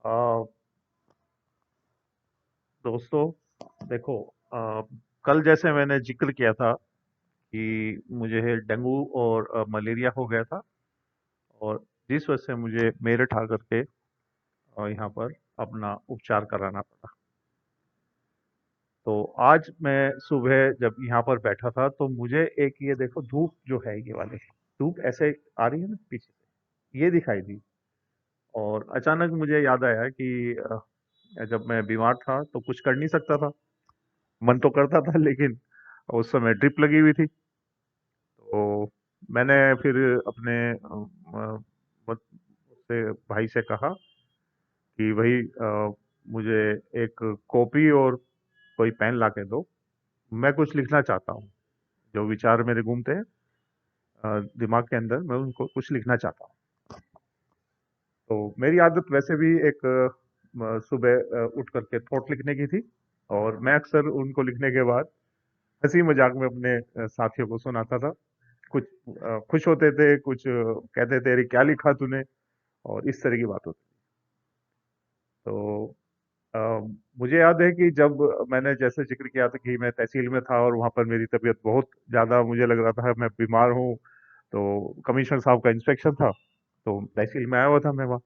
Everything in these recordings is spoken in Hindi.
आ, दोस्तों, देखो। आ, कल जैसे मैंने जिक्र किया था कि मुझे डेंगू और मलेरिया हो गया था, और जिस वजह से मुझे मेरठ आकर के यहाँ पर अपना उपचार कराना पड़ा। तो आज मैं सुबह जब यहाँ पर बैठा था तो मुझे एक, ये देखो, धूप जो है, ये वाली धूप ऐसे आ रही है ना पीछे से, ये दिखाई दी। और अचानक मुझे याद आया कि जब मैं बीमार था तो कुछ कर नहीं सकता था। मन तो करता था, लेकिन उस समय ड्रिप लगी हुई थी। तो मैंने फिर अपने उससे भाई से कहा कि भाई, मुझे एक कॉपी और कोई पेन ला के दो। मैं कुछ लिखना चाहता हूँ। जो विचार मेरे घूमते हैं दिमाग के अंदर, मैं उनको कुछ लिखना चाहता हूँ। तो मेरी आदत वैसे भी एक सुबह उठ करके थॉट लिखने की थी। और मैं अक्सर उनको लिखने के बाद हंसी मजाक में अपने साथियों को सुनाता था। कुछ खुश होते थे, कुछ कहते थे, अरे क्या लिखा तूने, और इस तरह की बात होती। तो अ, मुझे याद है कि जब मैंने जैसे जिक्र किया था कि मैं तहसील में था और वहां पर मेरी तबीयत बहुत ज्यादा, मुझे लग रहा था मैं बीमार हूँ। तो कमिश्नर साहब का इंस्पेक्शन था, तो तहसील में आया हुआ था मैं वहाँ।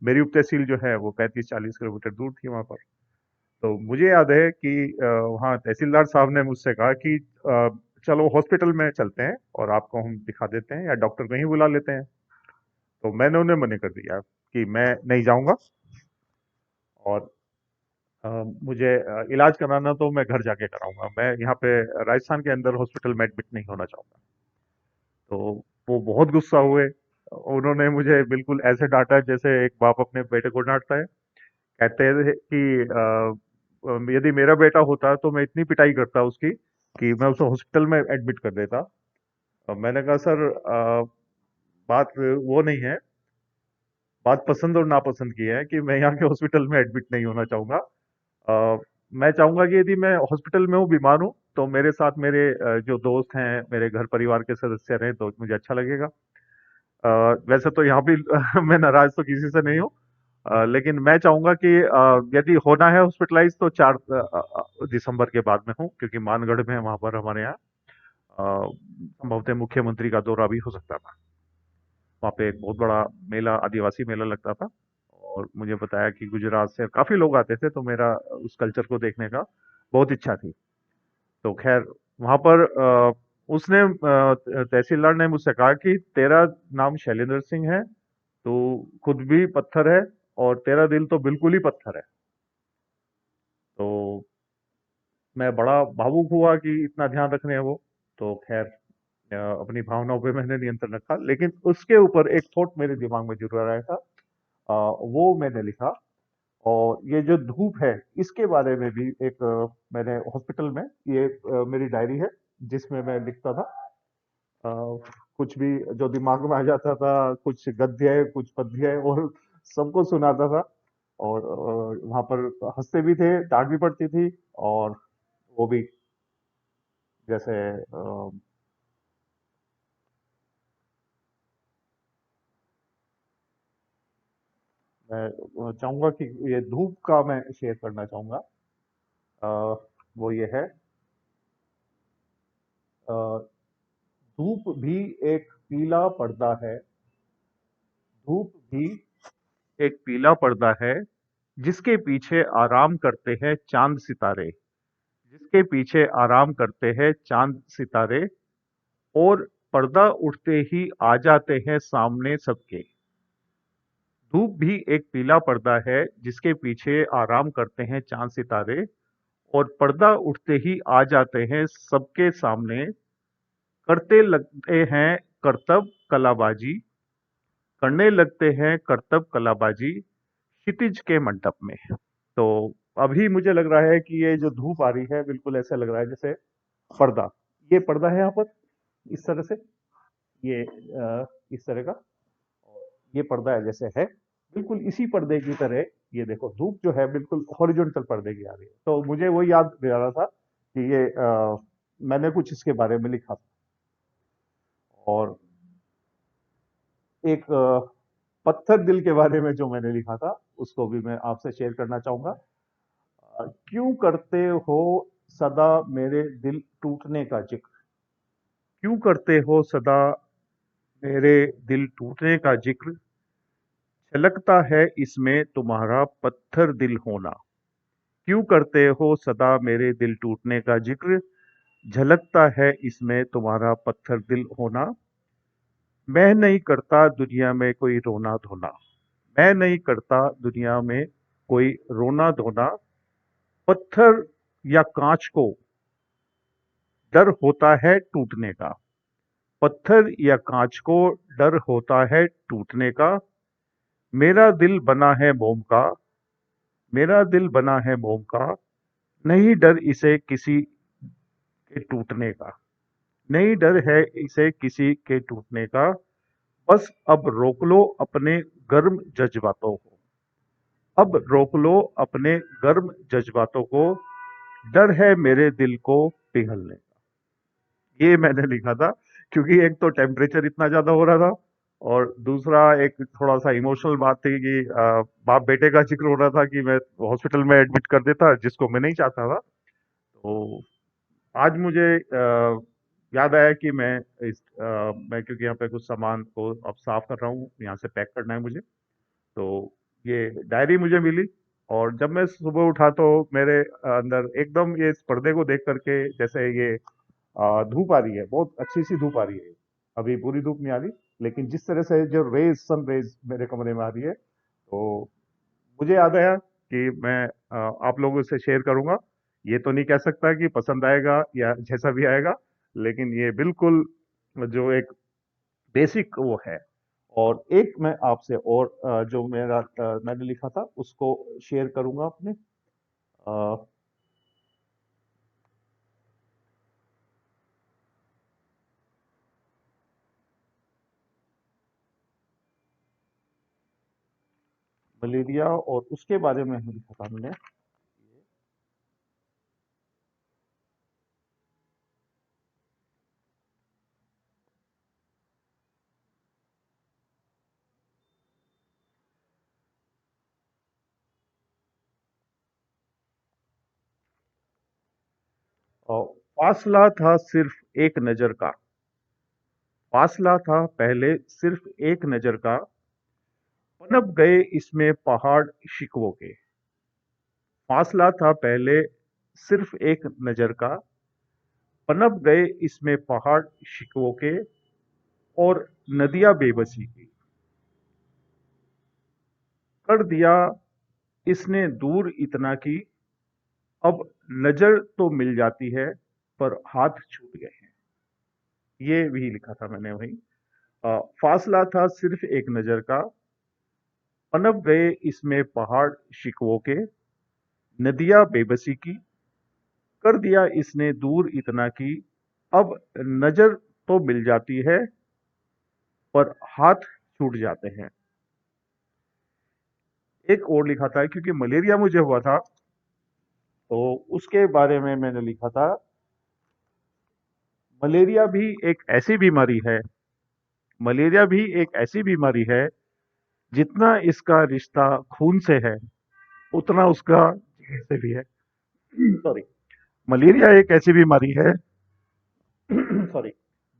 मेरी उप तहसील जो है वो 35-40 किलोमीटर दूर थी वहां पर। तो मुझे याद है कि वहाँ तहसीलदार साहब ने मुझसे कहा कि चलो हॉस्पिटल में चलते हैं और आपको हम दिखा देते हैं, या डॉक्टर को ही बुला लेते हैं। तो मैंने उन्हें मना कर दिया कि मैं नहीं जाऊंगा, और अ, मुझे इलाज कराना तो मैं घर जाके कराऊंगा। मैं यहाँ पे राजस्थान के अंदर हॉस्पिटल में एडमिट नहीं होना चाहूंगा। तो वो बहुत गुस्सा हुए। उन्होंने मुझे बिल्कुल ऐसे डांटा जैसे एक बाप अपने बेटे को डांटता है। कहते थे कि यदि मेरा बेटा होता तो मैं इतनी पिटाई करता उसकी कि मैं उसे हॉस्पिटल में एडमिट कर देता। मैंने कहा, सर, बात वो नहीं है। बात पसंद और नापसंद की है कि मैं यहाँ के हॉस्पिटल में एडमिट नहीं होना चाहूंगा। अ, मैं चाहूंगा कि यदि मैं हॉस्पिटल में हूँ, बीमार हूँ, तो मेरे साथ मेरे जो दोस्त हैं, मेरे घर परिवार के सदस्य रहे तो मुझे अच्छा लगेगा। वैसे तो यहाँ भी मैं नाराज तो किसी से नहीं हूँ। लेकिन मैं चाहूंगा कि यदि होना है हॉस्पिटलाइज तो 4 दिसंबर के बाद में हूँ, क्योंकि मानगढ़ में वहां पर हमारे यहाँ संभवतः मुख्यमंत्री का दौरा भी हो सकता था। वहाँ पे एक बहुत बड़ा मेला, आदिवासी मेला लगता था। और मुझे बताया कि गुजरात से काफी लोग आते थे, तो मेरा उस कल्चर को देखने का बहुत इच्छा थी। तो खैर, वहां पर उसने तहसीलदार ने मुझसे कहा कि तेरा नाम शैलेंद्र सिंह है, तू खुद भी पत्थर है, और तेरा दिल तो बिल्कुल ही पत्थर है। तो मैं बड़ा भावुक हुआ कि इतना ध्यान रखने हैं वो। तो खैर, अपनी भावनाओं पे मैंने नियंत्रण रखा, लेकिन उसके ऊपर एक थॉट मेरे दिमाग में जरूर आया था। वो मैंने लिखा। और ये जो धूप है, इसके बारे में भी एक मैंने हॉस्पिटल में, ये मेरी डायरी है जिसमें मैं लिखता था। अ, कुछ भी जो दिमाग में आ जाता था, कुछ गद्य, कुछ पद्य, और सबको सुनाता था। और वहां पर हंसते भी थे, डांट भी पड़ती थी। और वो भी जैसे मैं चाहूंगा कि ये धूप का मैं शेयर करना चाहूंगा। अ, वो ये है, अ, धूप भी एक पीला पर्दा है। धूप भी एक पीला पर्दा है, जिसके पीछे आराम करते हैं चांद सितारे। जिसके पीछे आराम करते हैं चांद सितारे, और पर्दा उठते ही आ जाते हैं सामने सबके। धूप भी एक पीला पर्दा है, जिसके पीछे आराम करते हैं चांद सितारे, और पर्दा उठते ही आ जाते हैं सबके सामने। करते लगते हैं करतब कलाबाजी। करने लगते हैं करतब कलाबाजी क्षितिज के मंडप में। तो अभी मुझे लग रहा है कि ये जो धूप आ रही है, बिल्कुल ऐसा लग रहा है जैसे पर्दा, ये पर्दा है यहाँ पर, इस तरह से, ये इस तरह का। और ये पर्दा है जैसे है, बिल्कुल इसी पर्दे की तरह। ये देखो, धूप जो है बिल्कुल हॉरिजॉन्टल पर्दे की आ रही है। तो मुझे वो याद दिला रहा था कि ये मैंने कुछ इसके बारे में लिखा था। और एक पत्थर दिल के बारे में जो मैंने लिखा था उसको भी मैं आपसे शेयर करना चाहूंगा। क्यों करते हो सदा मेरे दिल टूटने का जिक्र? क्यों करते हो सदा मेरे दिल टूटने का जिक्र? छलकता है इसमें तुम्हारा पत्थर दिल होना। क्यों करते हो सदा मेरे दिल टूटने का जिक्र? झलकता है इसमें तुम्हारा पत्थर दिल होना। मैं नहीं करता दुनिया में कोई रोना धोना। मैं नहीं करता दुनिया में कोई रोना धोना। पत्थर या कांच को डर होता है टूटने का। पत्थर या कांच को डर होता है टूटने का। मेरा दिल बना है मोम का। मेरा दिल बना है मोम का। नहीं डर इसे किसी के टूटने का। नहीं डर है इसे किसी के टूटने का। बस अब रोक लो अपने गर्म जज्बातों को। अब रोक लो अपने गर्म जज्बातों को। डर है मेरे दिल को पिघलने का। ये मैंने लिखा था क्योंकि एक तो टेम्परेचर इतना ज्यादा हो रहा था, और दूसरा एक थोड़ा सा इमोशनल बात थी कि बाप बेटे का जिक्र हो रहा था कि मैं हॉस्पिटल में एडमिट कर देता जिसको मैं नहीं चाहता था। तो आज मुझे याद आया कि मैं क्योंकि यहाँ पे कुछ सामान को अब साफ कर रहा हूँ, यहाँ से पैक करना है मुझे। तो ये डायरी मुझे मिली, और जब मैं सुबह उठा तो मेरे अंदर एकदम ये इस पर्दे को देख करके, जैसे ये धूप आ रही है, बहुत अच्छी सी धूप आ रही है। अभी पूरी धूप नहीं आ रही, लेकिन जिस तरह से जो रेज, सन रेज मेरे कमरे में आ रही है, तो मुझे याद आया कि मैं आप लोगों से शेयर करूंगा। ये तो नहीं कह सकता कि पसंद आएगा या जैसा भी आएगा, लेकिन ये बिल्कुल जो एक बेसिक वो है। और एक मैं आपसे और जो मैंने लिखा था उसको शेयर करूंगा अपने। अ, मलेरिया और उसके बारे में लिखा था मैंने। और फासला था सिर्फ एक नजर का। फासला था पहले सिर्फ एक नजर का। पनप गए इसमें पहाड़ शिकवों के। फासला था पहले सिर्फ एक नजर का। पनप गए इसमें पहाड़ शिकवों के। और नदियां बेबसी की कर दिया इसने दूर इतना की। अब नजर तो मिल जाती है पर हाथ छूट गए हैं। ये भी लिखा था मैंने वहीं। फासला था सिर्फ एक नजर का। पनप गए इसमें पहाड़ शिकवों के। नदियां बेबसी की कर दिया इसने दूर इतना की। अब नजर तो मिल जाती है पर हाथ छूट जाते हैं। एक और लिखा था क्योंकि मलेरिया मुझे हुआ था, तो उसके बारे में मैंने लिखा था। मलेरिया भी एक ऐसी बीमारी है। मलेरिया भी एक ऐसी बीमारी है। जितना इसका रिश्ता खून से है उतना उसका जिगर से भी है। सॉरी। मलेरिया एक ऐसी बीमारी है। सॉरी।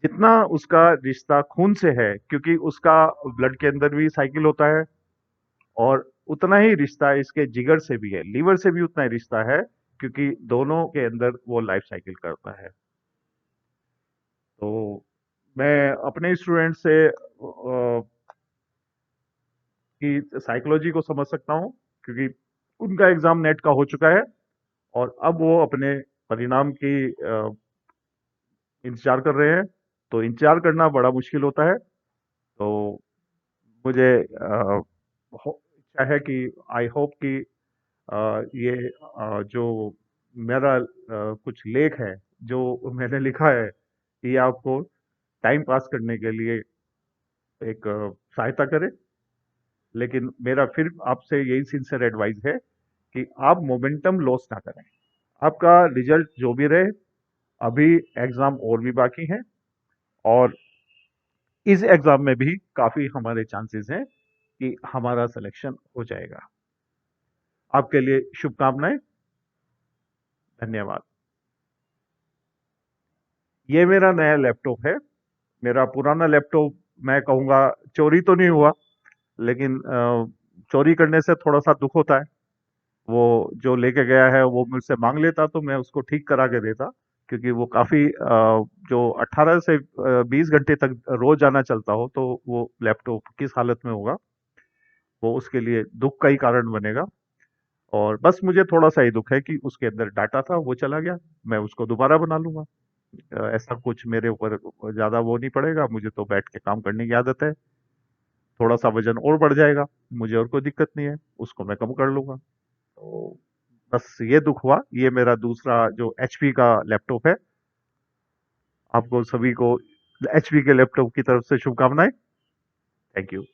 जितना उसका रिश्ता खून से है, क्योंकि उसका ब्लड के अंदर भी साइकिल होता है, और उतना ही रिश्ता इसके जिगर से भी है, लीवर से भी उतना ही रिश्ता है, क्योंकि दोनों के अंदर वो लाइफ साइकिल करता है। तो मैं अपने स्टूडेंट से की साइकोलॉजी को समझ सकता हूँ, क्योंकि उनका एग्जाम नेट का हो चुका है, और अब वो अपने परिणाम की इंतजार कर रहे हैं। तो इंतजार करना बड़ा मुश्किल होता है। तो मुझे इच्छा है कि आई होप कि ये जो मेरा कुछ लेख है जो मैंने लिखा है, ये आपको टाइम पास करने के लिए एक सहायता करे। लेकिन मेरा फिर आपसे यही सिंसियर एडवाइस है कि आप मोमेंटम लॉस ना करें। आपका रिजल्ट जो भी रहे, अभी एग्जाम और भी बाकी हैं, और इस एग्जाम में भी काफी हमारे चांसेस हैं कि हमारा सिलेक्शन हो जाएगा। आपके लिए शुभकामनाएं। धन्यवाद। ये मेरा नया लैपटॉप है। मेरा पुराना लैपटॉप, मैं कहूँगा, चोरी तो नहीं हुआ, लेकिन चोरी करने से थोड़ा सा दुख होता है। वो जो लेके गया है वो मुझसे मांग लेता तो मैं उसको ठीक करा के देता, क्योंकि वो काफी जो 18 से 20 घंटे तक रोज आना चलता हो तो वो लैपटॉप किस हालत में होगा, वो उसके लिए दुख का ही कारण बनेगा। और बस मुझे थोड़ा सा ही दुख है कि उसके अंदर डाटा था वो चला गया। मैं उसको दोबारा बना लूंगा। ऐसा कुछ मेरे ऊपर ज्यादा वो नहीं पड़ेगा, मुझे तो बैठ के काम करने की आदत है। थोड़ा सा वजन और बढ़ जाएगा, मुझे और कोई दिक्कत नहीं है, उसको मैं कम कर लूंगा। तो बस ये दुख हुआ। ये मेरा दूसरा जो एचपी का लैपटॉप है। आपको सभी को एचपी के लैपटॉप की तरफ से शुभकामनाएं। Thank you.